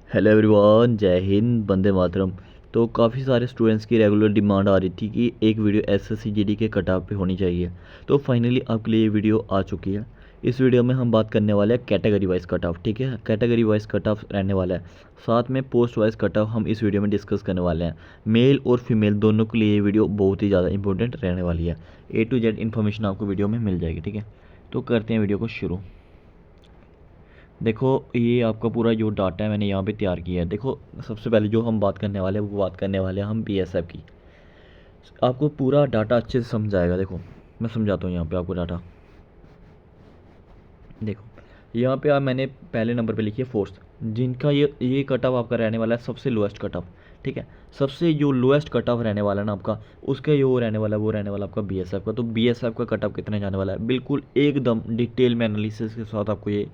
Hello everyone, जय हिंद, वंदे मातरम। तो काफ़ी सारे स्टूडेंट्स की रेगुलर डिमांड आ रही थी कि एक वीडियो एसएससी जीडी के कट ऑफ पे होनी चाहिए। तो फाइनली आपके लिए ये वीडियो आ चुकी है। इस वीडियो में हम बात करने वाले हैं कैटेगरी वाइज कट ऑफ। ठीक है, कैटेगरी वाइज कट ऑफ रहने वाला है, साथ में पोस्ट वाइज कट ऑफ हम इस वीडियो में डिस्कस करने वाले हैं। मेल और फीमेल दोनों के लिए ये वीडियो बहुत ही ज़्यादा इंपॉर्टेंट रहने वाली है। A to Z इन्फॉर्मेशन आपको वीडियो में मिल जाएगी। ठीक है, तो करते हैं वीडियो को शुरू। देखो, ये आपका पूरा जो डाटा है मैंने यहाँ पे तैयार किया है। देखो, सबसे पहले जो हम बात करने वाले हैं वो बात करने वाले हैं हम बीएसएफ की। आपको पूरा डाटा अच्छे से समझ आएगा। देखो, मैं समझाता हूँ यहाँ पे आपको डाटा। देखो, यहाँ पे मैंने पहले नंबर पे लिखी है फोर्स, जिनका ये कट ऑफ आपका रहने वाला है सबसे लोएस्ट कट ऑफ। ठीक है, सबसे जो लोएस्ट कट ऑफ रहने वाला है ना आपका, उसका जो रहने वाला है वो रहने वाला आपका बीएसएफ का। तो बीएसएफ का कट ऑफ कितने जाने वाला है, बिल्कुल एकदम डिटेल में एनालिसिस के साथ आपको ये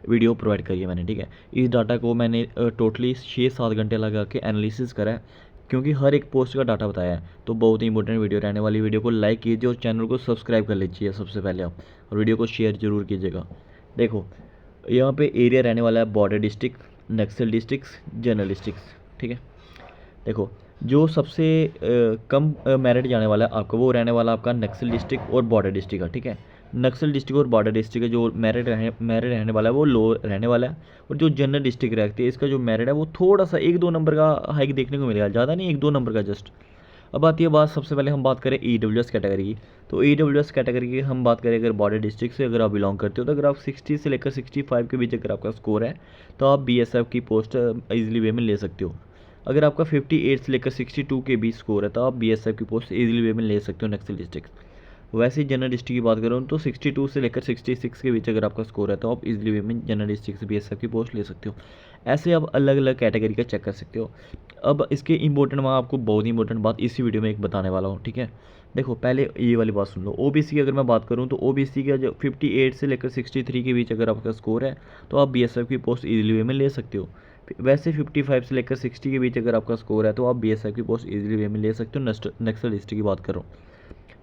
वीडियो प्रोवाइड करी है मैंने। ठीक है, इस डाटा को मैंने टोटली 6-7 घंटे लगा के एनालिसिस करा है, क्योंकि हर एक पोस्ट का डाटा बताया है। तो बहुत ही इंपॉर्टेंट वीडियो रहने वाली। वीडियो को लाइक कीजिए और चैनल को सब्सक्राइब कर लीजिए सबसे पहले आप, और वीडियो को शेयर जरूर कीजिएगा। देखो, यहाँ पे एरिया रहने वाला है बॉर्डर डिस्ट्रिक्ट, नक्सल डिस्ट्रिक्ट, जनरल डिस्ट्रिक्ट। ठीक है, देखो, जो सबसे कम मेरिट जाने वाला है आपका वो रहने वाला आपका नक्सल डिस्ट्रिक्ट और बॉर्डर डिस्ट्रिक्ट का। ठीक है, नक्सल डिस्ट्रिक्ट और बॉर्डर डिस्ट्रिक्ट का जो मेरिट रहने वाला है वो लो रहने वाला है। और जो जनरल डिस्ट्रिक्ट रहती है इसका जो मेरिट है वो थोड़ा सा 1-2 नंबर का हाइक देखने को मिलेगा, ज़्यादा नहीं, 1-2 नंबर का जस्ट। अब आती है बात, सबसे पहले हम बात करें EWS कैटेगरी की। तो EWS कैटेगरी की हम बात करें अगर बॉर्डर डिस्ट्रिक्ट से अगर आप बिलोंग करते हो, तो अगर आप 60 से लेकर 65 के बीच अगर आपका स्कोर है तो आप BSF की पोस्ट ईजिली वे में ले सकते हो। अगर आपका 58 से लेकर 62 के बीच स्कोर है तो आप BSF की पोस्ट ईजिली वे में ले सकते हो नक्सल डिस्ट्रिक्ट। वैसे ही जनरल डिस्ट्रिक्ट की बात करूँ तो 62 से लेकर 66 के बीच अगर आपका स्कोर है तो आप इजीली वे में जनरल डिस्ट्रिक्ट से BSF की पोस्ट ले सकते हो। ऐसे आप अलग अलग कैटेगरी का चेक कर सकते हो। अब इसके इंपॉर्टेंट, मैं आपको बहुत ही इंपॉर्टेंट बात इसी वीडियो में एक बताने वाला हूँ। ठीक है, देखो, पहले ये वाली बात सुन लो। OBC की अगर मैं बात करूँ तो OBC का जो 58 से लेकर 63 के बीच अगर आपका स्कोर है तो आप BSF की पोस्ट इजीली वे में ले सकते हो। वैसे 55 से लेकर 60 के बीच अगर आपका स्कोर है तो आप BSF की पोस्ट इजीली वे में ले सकते हो। नक्सल डिस्ट्रिक्ट की बात कर रहा हूँ।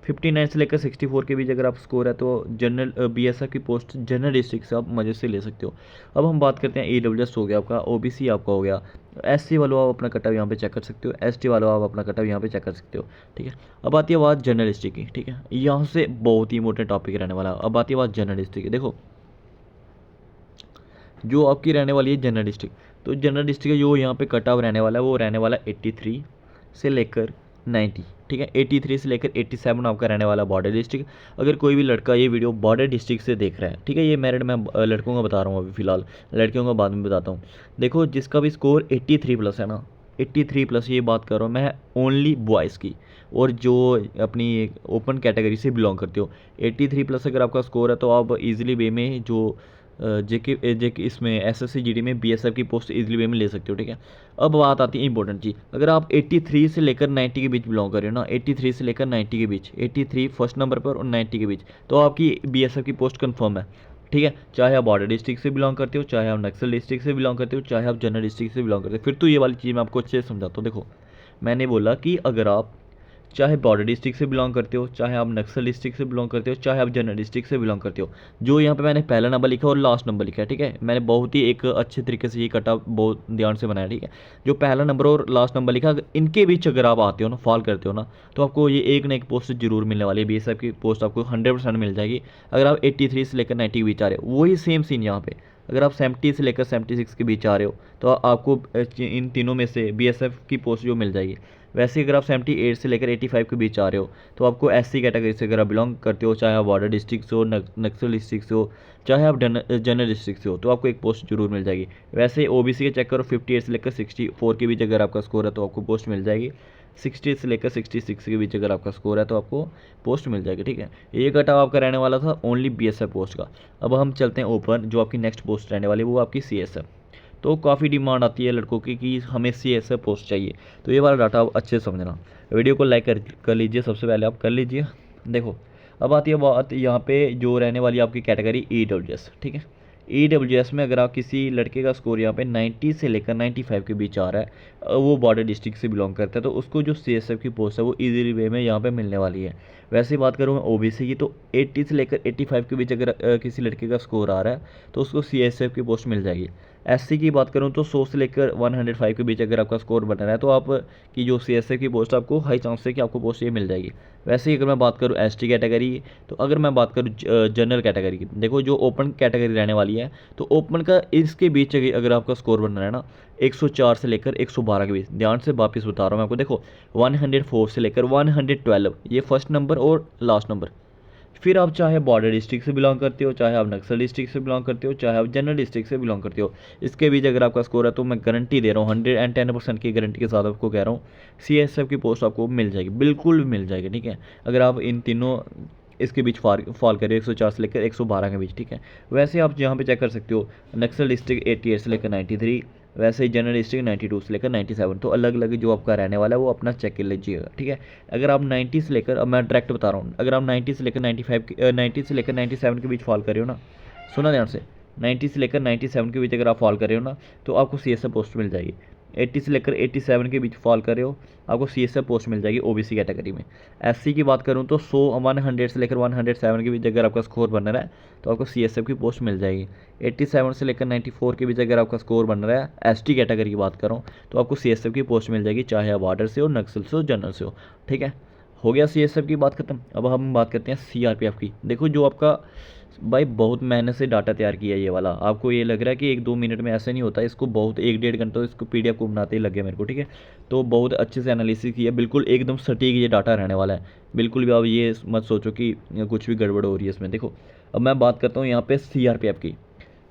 59 से लेकर 64 के बीच अगर आप स्कोर है तो जनरल BSF की पोस्ट जनरल डिस्ट्रिक्ट से आप मज़े से ले सकते हो। अब हम बात करते हैं EWS हो गया आपका, OBC आपका हो गया, SC वालों आप अपना कट ऑफ यहाँ पे चेक कर सकते हो, ST वालों आप अपना कट ऑफ यहाँ पे चेक कर सकते हो। ठीक है, अब आती है बात जनरल डिस्ट्रिक्ट की। ठीक है, यहाँ से बहुत ही इंपॉर्टेंट टॉपिक रहने वाला है। अब आती है बात जनरल डिस्ट्रिक्ट की। देखो, जो आपकी रहने वाली है जनरल डिस्ट्रिक्ट, तो जनरल डिस्ट्रिक्ट जो यहाँ पे कट ऑफ रहने वाला है वो रहने वाला 83 से लेकर 90। ठीक है, 83 से लेकर 87 आपका रहने वाला बॉर्डर डिस्ट्रिक्ट। अगर कोई भी लड़का ये वीडियो बॉर्डर डिस्ट्रिक्ट से देख रहा है, ठीक है, ये मेरिट मैं लड़कों का बता रहा हूँ अभी फ़िलहाल, लड़कियों का बाद में बताता हूँ। देखो, जिसका भी स्कोर 83 प्लस है ना, 83 प्लस, ये बात कर रहा हूँ मैं ओनली बॉयज़ की, और जो अपनी ओपन कैटेगरी से बिलोंग करते हो, 83 प्लस अगर आपका स्कोर है तो आप इजीली वे में जो जेके इसमें एसएससी जीडी में BSF की पोस्ट इजीली वे में ले सकते हो। ठीक है, अब बात आती है इंपॉर्टेंट चीज़। अगर आप 83 से लेकर 90 के बीच बिलोंग कर रहे हो ना, 83 से लेकर 90 के बीच, 83 फर्स्ट नंबर पर और 90 के बीच, तो आपकी BSF की पोस्ट कंफर्म है। ठीक है, चाहे आप बॉर्डर डिस्ट्रिक्ट से बिलोंग करते हो, चाहे आप नक्सल डिस्ट्रिक्ट से बिलोंग करते हो, चाहे आप जनरल डिस्ट्रिक्ट से बिलोंग करते हो। फिर तो ये वाली चीज़ मैं आपको अच्छे से समझाता हूँ। देखो, मैंने बोला कि अगर आप चाहे बॉर्डर डिस्ट्रिक्ट से बिलोंग करते हो, चाहे आप नक्सल डिस्ट्रिक्ट से बिलोंग करते हो, चाहे आप जनरल डिस्ट्रिक्ट से बिलोंग करते हो, जो यहाँ पे मैंने पहला नंबर लिखा और लास्ट नंबर लिखा है। ठीक है, मैंने बहुत ही एक अच्छे तरीके से ये कटा बहुत ध्यान से बनाया। ठीक है, जो पहला नंबर और लास्ट नंबर लिखा, इनके बीच अगर आप आते हो ना, फॉल करते हो ना, तो आपको ये एक ना एक पोस्ट जरूर मिलने वाली है। BSF की पोस्ट आपको 100% मिल जाएगी। अगर आप 83 से लेकर 90 के बीच आ रहे हो, वही सेम सीन यहाँ पे। अगर आप 70 से लेकर 76 के बीच आ रहे हो तो आपको इन तीनों में से BSF की पोस्ट जो मिल जाएगी। वैसे अगर आप 78 से लेकर 85 के बीच आ रहे हो तो आपको SC कैटेगरी से अगर आप बिलोंग करते हो, चाहे आप बॉर्डर डिस्ट्रिक्ट से हो, नक्सल डिस्ट्रिक्ट से हो, चाहे आप जनरल डिस्ट्रिक्ट से हो, तो आपको एक पोस्ट जरूर मिल जाएगी। वैसे OBC के चेक करो, 58 से लेकर 64 के बीच अगर आपका स्कोर है तो आपको पोस्ट मिल जाएगी। 60 से लेकर 66 के बीच अगर आपका स्कोर है तो आपको पोस्ट मिल जाएगी। ठीक है, ये कटा आपका रहने वाला था ओनली BSF पोस्ट का। अब हम चलते हैं ओपन, जो आपकी नेक्स्ट पोस्ट रहने वाली है वो आपकी CSF। तो काफ़ी डिमांड आती है लड़कों की कि हमें CSF पोस्ट चाहिए, तो ये वाला डाटा आप अच्छे से समझना। वीडियो को लाइक कर लीजिए, सबसे पहले आप कर लीजिए। देखो, अब आती है बात यहाँ पे जो रहने वाली आपकी कैटेगरी EWS। ठीक है, EWS में अगर आप किसी लड़के का स्कोर यहाँ पे 90 से लेकर 95 के बीच आ रहा है, वो बॉर्डर डिस्ट्रिक्ट से बिलोंग करता है, तो उसको जो CSF की पोस्ट है वो ईजिली वे में यहाँ पे मिलने वाली है। वैसे ही बात करूँ मैं OBC की, तो 80 से लेकर 85 के बीच अगर किसी लड़के का स्कोर आ रहा है तो उसको CSF की पोस्ट मिल जाएगी। एससी की बात करूँ तो 100 से लेकर 105 के बीच अगर आपका स्कोर बना रहा है तो आप की जो सीएसएफ की पोस्ट आपको हाई चांस है कि आपको पोस्ट ये मिल जाएगी। वैसे ही अगर मैं बात करूँ एसटी कैटेगरी, तो अगर मैं बात करूँ जनरल कैटेगरी की, देखो जो ओपन कैटेगरी रहने वाली है तो ओपन का इसके बीच अगर आपका स्कोर बन रहा है ना 104 से लेकर 112 के बीच, ध्यान से वापस बता रहा हूँ मैं आपको, देखो 104 से लेकर 112 ये फर्स्ट नंबर और लास्ट नंबर। फिर आप चाहे बॉर्डर डिस्ट्रिक्ट से बिलोंग करते हो, चाहे आप नक्सल डिस्ट्रिक्ट से बिलोंग करते हो, चाहे आप जनरल डिस्ट्रिक्ट से बिलोंग करते हो, इसके बीच अगर आपका स्कोर है तो मैं गारंटी दे रहा हूँ 110% की गारंटी के साथ आपको कह रहा हूँ सीएसएफ की पोस्ट आपको मिल जाएगी, बिल्कुल मिल जाएगी। ठीक है, अगर आप इन तीनों इसके बीच फॉल करिए 104 से लेकर 112 के बीच। ठीक है, वैसे आप यहाँ पे चेक कर सकते हो नक्सल डिस्ट्रिक्ट 88 से लेकर 93, वैसे ही जनरल डिस्ट्रिक्ट 92 से लेकर 97, तो अलग अलग जो आपका रहने वाला है वो अपना चेक कर लीजिएगा। ठीक है, अगर आप 90 से लेकर, अब मैं डायरेक्ट बता रहा हूँ, अगर आप 90 से लेकर 90 से लेकर 97 के बीच फॉल कर रहे हो ना, सुना ध्यान से, 90 से लेकर 97 के बीच अगर आप फॉल कर रहे हो ना तो आपको सीएसएफ पोस्ट मिल जाएगी। 80 से लेकर 87 के बीच फॉल कर रहे हो आपको सीएसएफ पोस्ट मिल जाएगी ओबीसी कैटेगरी में। एससी की बात करूं तो 100 से लेकर 107 के बीच अगर आपका स्कोर बन रहा है तो आपको सीएसएफ की पोस्ट मिल जाएगी। 87 से लेकर 94 के बीच अगर आपका स्कोर बन रहा है, एसटी कैटेगरी की बात करूँ तो आपको सीएसएफ की पोस्ट मिल जाएगी, चाहे आप बॉर्डर से हो, नक्सल से हो, जनरल से हो। ठीक है, हो गया सीएसएफ की बात खत्म। अब हम बात करते हैं सीआरपीएफ की। देखो जो आपका भाई बहुत मेहनत से डाटा तैयार किया है ये वाला, आपको ये लग रहा है कि 1-2 मिनट में ऐसे नहीं होता, इसको बहुत 1-1.5 घंटा तो इसको पीडीएफ को बनाते ही लगे मेरे को। ठीक है, तो बहुत अच्छे से एनालिसिस किया, बिल्कुल एकदम सटीक ये डाटा रहने वाला है, बिल्कुल भी आप ये मत सोचो कि कुछ भी गड़बड़ हो रही है इसमें। देखो अब मैं बात करता हूँ यहाँ पे सीआरपीएफ की,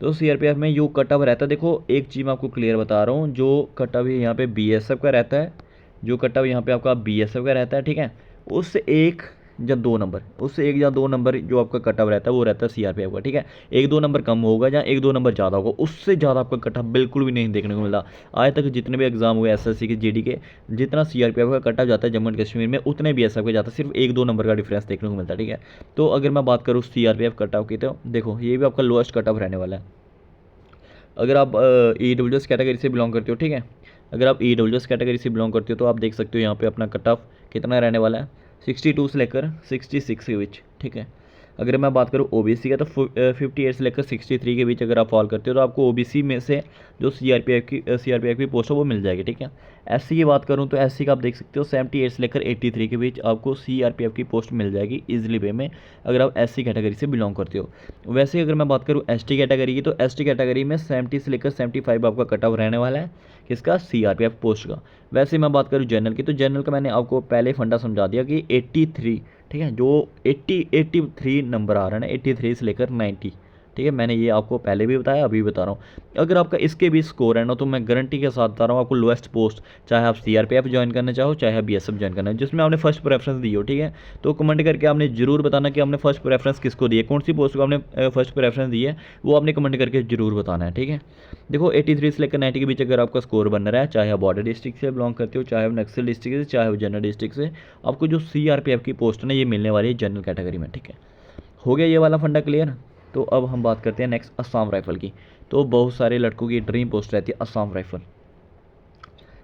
तो सीआरपीएफ में जो कट ऑफ रहता है, देखो एक चीज़ मैं आपको क्लियर बता रहा हूँ, जो कट ऑफ यहाँ पे बीएसएफ का रहता है, जो कट ऑफ यहाँ पे आपका बीएसएफ का रहता है, ठीक है, उससे 1 या 2 नंबर, उससे 1 या 2 नंबर जो आपका कट ऑफ रहता है वो रहता है सीआरपीएफ का। ठीक है, 1-2 नंबर कम होगा या 1-2 नंबर ज़्यादा होगा, उससे ज़्यादा आपका कट ऑफ बिल्कुल भी नहीं देखने को मिला। आज तक जितने भी एग्जाम हुए एसएससी के, जीडी के, जितना सीआरपीएफ का कट ऑफ जाता है जम्मू एंड कश्मीर में, उतने बीएसएफ का जाता है, सिर्फ 1-2 नंबर का डिफरेंस देखने को मिलता है। ठीक है, तो अगर मैं बात करूँ सीआरपीएफ कट ऑफ की, तो देखो ये भी आपका लोएस्ट कट ऑफ रहने वाला है। अगर आप ईडब्ल्यूएस कैटेगरी से बिलोंग करते हो, ठीक है, अगर आप ईडब्ल्यूएस कैटेगरी से बिलोंग करते हो तो आप देख सकते हो यहाँ पे अपना कट ऑफ कितना रहने वाला है, 62 से लेकर 66 के बीच। ठीक है, अगर मैं बात करूँ ओबीसी का तो 58 से लेकर 63 के बीच अगर आप फॉल करते हो तो आपको ओबीसी में से जो सीआरपीएफ की पोस्ट है वो मिल जाएगी। ठीक है, एससी की बात करूँ तो एससी का आप देख सकते हो 78 से लेकर 83 के बीच आपको सीआरपीएफ की पोस्ट मिल जाएगी इजीली वे में, अगर आप एससी कैटेगरी से बिलोंग करते हो। वैसे अगर मैं बात करूँ एसटी कैटेगरी की, तो एसटी कैटेगरी में 70 से लेकर 75 आपका कट ऑफ रहने वाला है, किसका, सीआरपीएफ पोस्ट का। वैसे मैं बात करूँ जनरल की, तो जनरल का मैंने आपको पहले फंडा समझा दिया कि 83, ठीक है, जो 83 नंबर आ रहा है ना, 83 से लेकर 90, ठीक है, मैंने ये आपको पहले भी बताया, अभी बता रहा हूँ। अगर आपका इसके भी स्कोर है ना तो मैं गारंटी के साथ बता रहा हूँ आपको लोएस्ट पोस्ट, चाहे आप सीआरपीएफ ज्वाइन करना चाहो, चाहे आप बीएसएफ ज्वाइन करना, जिसमें आपने फर्स्ट प्रेफरेंस दी हो। ठीक है, तो कमेंट करके आपने जरूर बताना कि आपने फर्स्ट प्रेफरेंस किसको दी है, कौन सी पोस्ट को आपने फर्स्ट प्रेफरेंस दी है, वो आपने कमेंट करके जरूर बताना है। ठीक है, देखो 83 से लेकर 90 के बीच अगर आपका स्कोर बन रहा है, चाहे आप बॉर्डर डिस्ट्रिक्ट से बिलोंग करते हो, चाहे आप नक्सल डिस्ट्रिक्ट से, चाहे आप जनरल डिस्ट्रिक्ट से, आपको जो सीआरपीएफ की पोस्ट है ना ये मिलने वाली है जनरल कैटेगरी में। ठीक है, हो गया ये वाला फंडा क्लियर। तो अब हम बात करते हैं नेक्स्ट असम राइफल की। तो बहुत सारे लड़कों की ड्रीम पोस्ट रहती है असम राइफल,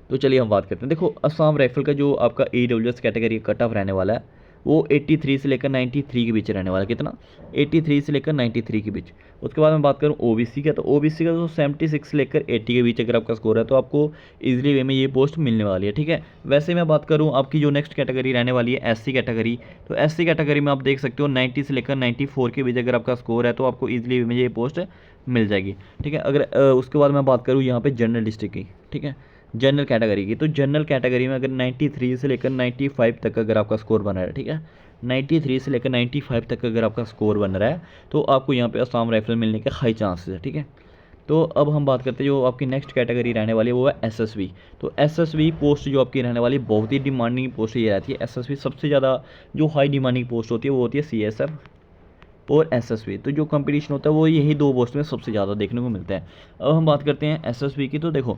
तो चलिए हम बात करते हैं। देखो असम राइफल का जो आपका ईडब्ल्यूएस कैटेगरी कट ऑफ रहने वाला है वो 83 से लेकर 93 के बीच रहने वाला है, कितना, 83 से लेकर 93 के बीच। उसके बाद मैं बात करूँ ओबीसी का, तो ओबीसी का तो 76 से लेकर 80 के बीच अगर आपका स्कोर है तो आपको इजीली वे में ये पोस्ट मिलने वाली है। ठीक है, वैसे मैं बात करूँ आपकी जो नेक्स्ट कैटेगरी रहने वाली है एससी कैटेगरी, तो एससी कैटेगरी में आप देख सकते हो 90 से लेकर 94 के बीच अगर आपका स्कोर है तो आपको ईजिली वे में ये पोस्ट मिल जाएगी। ठीक है, अगर उसके बाद मैं बात करूँ यहाँ पर जनरल डिस्ट्रिक्ट की, ठीक है, जनरल कैटेगरी की, तो जनरल कैटेगरी में अगर 93 से लेकर 95 तक अगर आपका स्कोर बना है, ठीक है, 93 से लेकर 95 तक अगर आपका स्कोर बन रहा है तो आपको यहाँ पे असम राइफल मिलने के हाई चांसेस है। ठीक है, तो अब हम बात करते हैं जो आपकी नेक्स्ट कैटेगरी रहने वाली है वो है एसएसबी। तो एसएसबी पोस्ट जो आपकी रहने वाली बहुत ही डिमांडिंग पोस्ट ये रहती है। एसएसबी सबसे ज़्यादा जो हाई डिमांडिंग पोस्ट होती है वो होती है सीएसएफ और एसएसबी, तो जो कंपटीशन होता है वो यही 2 पोस्ट में सबसे ज़्यादा देखने को मिलता है। अब हम बात करते हैं एसएसबी की, तो देखो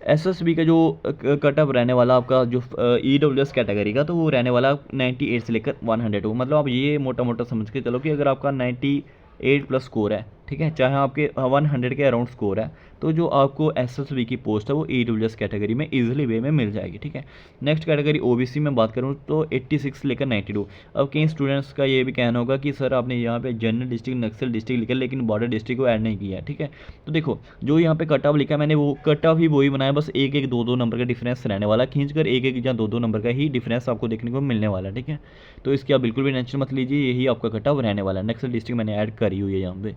एसएसबी का जो कट ऑफ रहने वाला आपका जो ईडब्ल्यूएस कैटेगरी का, तो वो रहने वाला 98 से लेकर 102, मतलब आप ये मोटा मोटा समझ के चलो कि अगर आपका 98 प्लस स्कोर है ठीक है, चाहे आपके 100 के अराउंड स्कोर है तो जो आपको एसएसबी की पोस्ट है वो ईडब्ल्यूएस कैटेगरी में इजीली वे में मिल जाएगी। ठीक है, नेक्स्ट कैटेगरी ओबीसी में बात करूँ तो 86 लेकर 92। अब कई स्टूडेंट्स का ये भी कहना होगा कि सर आपने यहाँ पे जनरल डिस्ट्रिक्ट नक्सल डिस्ट्रिक्ट लिखा लेकिन बॉर्डर डिस्ट्रिक्ट को ऐड नहीं किया है। ठीक है, तो देखो जो यहाँ पे कट ऑफ लिखा है मैंने वो कट ऑफ ही वही बनाया, बस एक एक दो दो नंबर का डिफरेंस रहने वाला, खींच कर एक एक या दो दो नंबर का ही डिफरेंस आपको देखने को मिलने वाला है। ठीक है, तो इसकी आप बिल्कुल भी टेंशन मत लीजिए, यही आपका कट ऑफ रहने वाला है। नक्सल डिस्ट्रिक्ट मैंने ऐड करी हुई है यहाँ पे।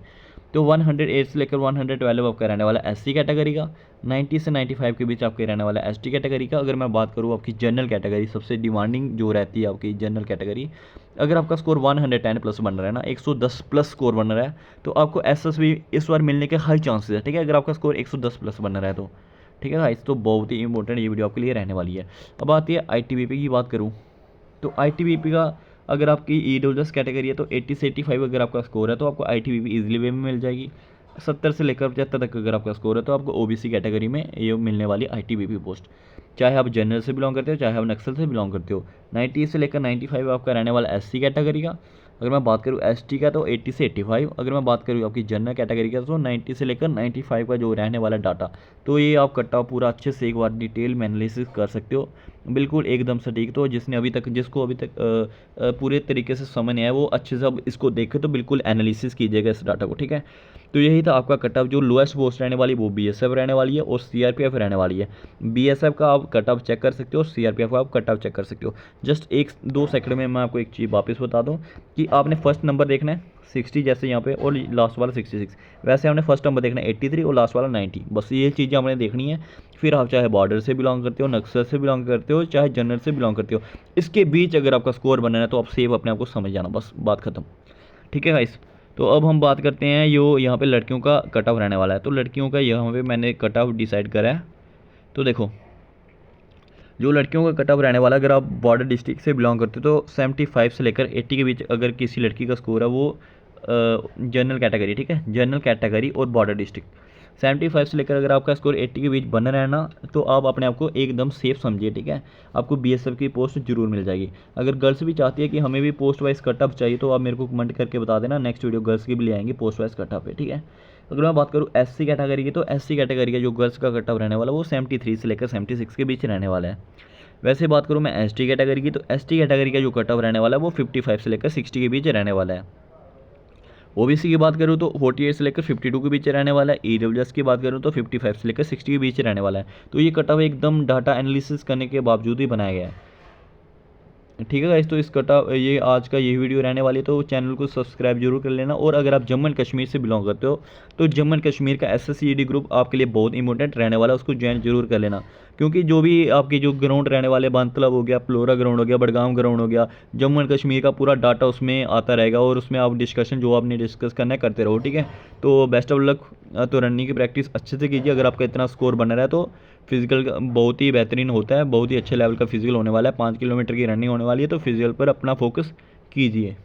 तो 108 से लेकर 112 आपका रहने वाला एससी कैटेगरी का, 90 से 95 के बीच आपके रहने वाला एसटी कैटेगरी का। अगर मैं बात करूँ आपकी जनरल कैटेगरी, सबसे डिमांडिंग जो रहती है आपकी जनरल कैटेगरी, अगर आपका स्कोर 110 प्लस बन रहा है ना, 110 प्लस स्कोर बन रहा है तो आपको एसएसबी इस बार मिलने के हाई चांसेस है। ठीक है, अगर आपका स्कोर 110 प्लस बन रहा है तो ठीक है गाइस, तो बहुत ही इंपॉर्टेंट ये वीडियो आपके लिए रहने वाली है। अब आती है आईटीबीपी की बात करूँ तो आईटीबीपी का अगर आपकी ईडब्ल्यूएस कैटेगरी है तो 80 से 85 अगर आपका स्कोर है तो आपको आईटीबीपी इजीली वे में मिल जाएगी। 70 से लेकर 75 तक अगर आपका स्कोर है तो आपको ओबीसी कैटेगरी में ये मिलने वाली आईटीबीपी पोस्ट, चाहे आप जनरल से बिलोंग करते हो चाहे आप नक्सल से बिलोंग करते हो। 90 से लेकर 95 आपका रहने वाला एससी कैटेगरी का। अगर मैं बात करूँ एसटी का तो 80 से 85। अगर मैं बात करूँ आपकी जनरल कैटेगरी का तो 90 से लेकर 95 का जो रहने वाला डाटा, तो ये आप कट ऑफ पूरा अच्छे से एक बार डिटेल में एनालिसिस कर सकते हो, बिल्कुल एकदम सटीक। तो जिसने अभी तक जिसको अभी तक पूरे तरीके से समझ नहीं आया वो अच्छे से अब इसको देखे तो बिल्कुल एनालिसिस कीजिएगा इस डाटा को। ठीक है, तो यही था आपका कट ऑफ। जो लोएस्ट पोस्ट रहने वाली वो बीएसएफ रहने वाली है और सीआरपीएफ रहने वाली है। बीएसएफ का आप कट ऑफ चेक कर सकते हो, सीआरपीएफ का आप कट ऑफ चेक कर सकते हो। जस्ट एक दो सेकंड में मैं आपको एक चीज़ वापस बता दूं कि आपने फर्स्ट नंबर देखना है 60 जैसे यहाँ पे और लास्ट वाला 66, वैसे हमने फर्स्ट नंबर देखना है 83 और लास्ट वाला 90। बस ये चीज़ें हमने देखनी है। फिर आप चाहे बॉर्डर से बिलोंग करते हो, नक्सल से बिलोंग करते हो, चाहे जनरल से बिलोंग करते हो, इसके बीच अगर आपका स्कोर बनना है तो आप सेव अपने आप को समझ जाना, बस बात खत्म। ठीक है गाइस, तो अब हम बात करते हैं यो यहाँ पे लड़कियों का कट ऑफ रहने वाला है। तो लड़कियों का यहाँ पे मैंने कट ऑफ डिसाइड करा है। तो देखो जो लड़कियों का कट ऑफ रहने वाला, अगर आप बॉर्डर डिस्ट्रिक्ट से बिलोंग करते हो तो 75 से लेकर 80 के बीच अगर किसी लड़की का स्कोर है वो जनरल कैटेगरी, ठीक है, जनरल कैटेगरी और बॉर्डर डिस्ट्रिक्ट 75 से लेकर अगर आपका स्कोर 80 के बीच बना रहना तो आप अपने आप को एकदम सेफ समझिए। ठीक है, आपको बीएसएफ की पोस्ट जरूर मिल जाएगी। अगर गर्ल्स भी चाहती है कि हमें भी पोस्ट वाइज कट ऑफ चाहिए तो आप मेरे को कमेंट करके बता देना, नेक्स्ट वीडियो गर्ल्स की भी ले आएंगे पोस्ट वाइज कट ऑफ पे। ठीक है, अगर मैं बात करूँ एससी कैटेगरी की तो एससी कैटेगरी का जो गर्ल्स का कट ऑफ रहने वाला वो 73 से लेकर 76 के बीच रहने वाला है। वैसे बात करूँ मैं एसटी कैटेगरी की तो एसटी कैटेगरी का जो कट ऑफ रहने वाला है वो 55 से लेकर 60 के बीच रहने वाला है। ओबीसी की बात करूँ तो 48 से लेकर 52 के बीच रहने वाला है। ईडब्ल्यूएस की बात करूँ तो 55 से लेकर 60 के बीच रहने वाला है। तो ये कट ऑफ एकदम डाटा एनालिसिस करने के बावजूद ही बनाया गया है। ठीक है गाइस, तो इस कट ऑफ ये आज का ये वीडियो रहने वाली है, तो चैनल को सब्सक्राइब जरूर कर लेना। और अगर आप जम्मू एंड कश्मीर से बिलोंग करते हो तो जम्मू एंड कश्मीर का SSCED ग्रुप आपके लिए बहुत इंपॉर्टेंट रहने वाला है, उसको ज्वाइन जरूर कर लेना। क्योंकि जो भी आपके जो ग्राउंड रहने वाले बांतलब हो गया, प्लोरा ग्राउंड हो गया, बडगाम ग्राउंड हो गया, जम्मू एंड कश्मीर का पूरा डाटा उसमें आता रहेगा और उसमें आप डिस्कशन जो आपने डिस्कस करना है करते रहो। ठीक है, तो बेस्ट ऑफ लक। तो रनिंग की प्रैक्टिस अच्छे से कीजिए। अगर आपका इतना स्कोर बना रहा है तो फिजिकल बहुत ही बेहतरीन होता है, बहुत ही अच्छे लेवल का फिजिकल होने वाला है। 5 किलोमीटर की रनिंग होने वाली है, तो फिजिकल पर अपना फोकस कीजिए।